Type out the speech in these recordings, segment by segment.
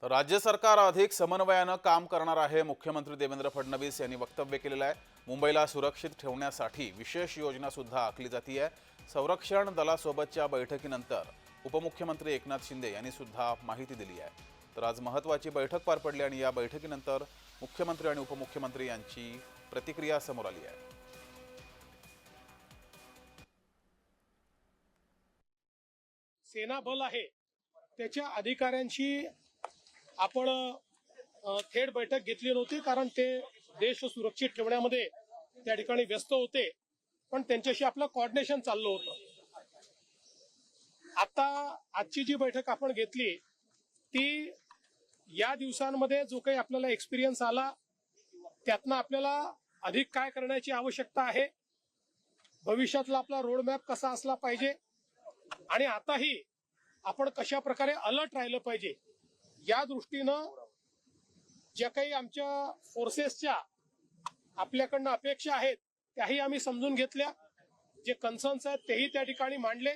तर राज्य सरकार अधिक समन्वयानं काम करणार आहे। मुख्यमंत्री देवेंद्र फडणवीस यांनी वक्तव्य केलेलं आहे। मुंबईला सुरक्षित ठेवण्यासाठी विशेष योजना सुद्धा आखली जाते। संरक्षण दलासोबतच्या बैठकीनंतर उपमुख्यमंत्री एकनाथ शिंदे यांनी सुद्धा माहिती दिली आहे। तर आज महत्त्वाची बैठक पार पडली आणि या बैठकीनंतर मुख्यमंत्री आणि उपमुख्यमंत्री यांची प्रतिक्रिया समोर आली आहे। सेना बल आहे त्याच्या अधिकाऱ्यांशी आपण थेट बैठक घेतली नव्हती, कारण ते देश सुरक्षित ठेवण्यामध्ये त्या ठिकाणी व्यस्त होते, पण त्यांच्याशी आपलं कोऑर्डिनेशन चाललं होतं। आता आजची जी बैठक आपण घेतली ती या दिवसांमध्ये जो काही आपल्याला एक्सपिरियन्स आला त्यातनं आपल्याला अधिक काय करण्याची आवश्यकता आहे, भविष्यातला आपला रोड मॅप कसा असला पाहिजे आणि आताही आपण कशा प्रकारे अलर्ट राहिलं पाहिजे या दृष्टीनं ज्या काही आमच्या फोर्सेसच्या आपल्याकडनं अपेक्षा आहेत त्याही आम्ही समजून घेतल्या। जे कन्सर्न्स आहेत तेही त्या ठिकाणी मांडले।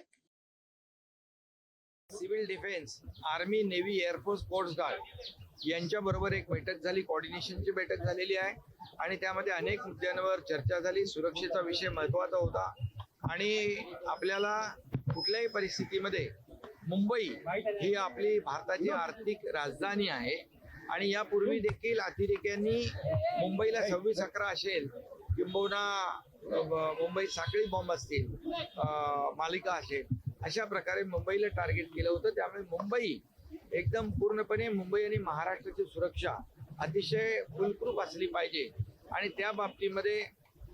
Civil defence, army, navy, air force, coast guard यांच्या बरोबर एक बैठक झाली, कोऑर्डिनेशनची बैठक झालेली आहे आणि त्यामध्ये अनेक मुद्द्यांवर चर्चा झाली। सुरक्षेचा विषय महत्त्वाचा होता आणि आपल्याला कुठल्याही परिस्थितीमध्ये मुंबई ही आपली भारताची आर्थिक राजधानी आहे आणि यापूर्वी देखील अतिरेक्यांनी मुंबईला 26/11 असेल किंबहुना मुंबई साखळी बॉम्ब असतील, मालिका असेल, अशा प्रकारे मुंबईला टार्गेट केलं होतं। त्यामुळे मुंबई एकदम पूर्णपणे मुंबई आणि महाराष्ट्राची सुरक्षा अतिशय फुलप्रूफ असली पाहिजे आणि त्या बाबतीमध्ये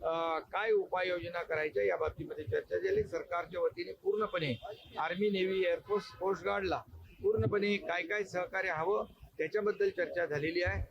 काय उपाययोजना करायच्या या बाबतीमध्ये चर्चा झाली। सरकारच्या वतीने पूर्णपणे आर्मी, नेव्ही, एअरफोर्स, कोस्ट गार्डला पूर्णपणे काय काय सहकार्य हवं त्याच्याबद्दल चर्चा झालेली आहे।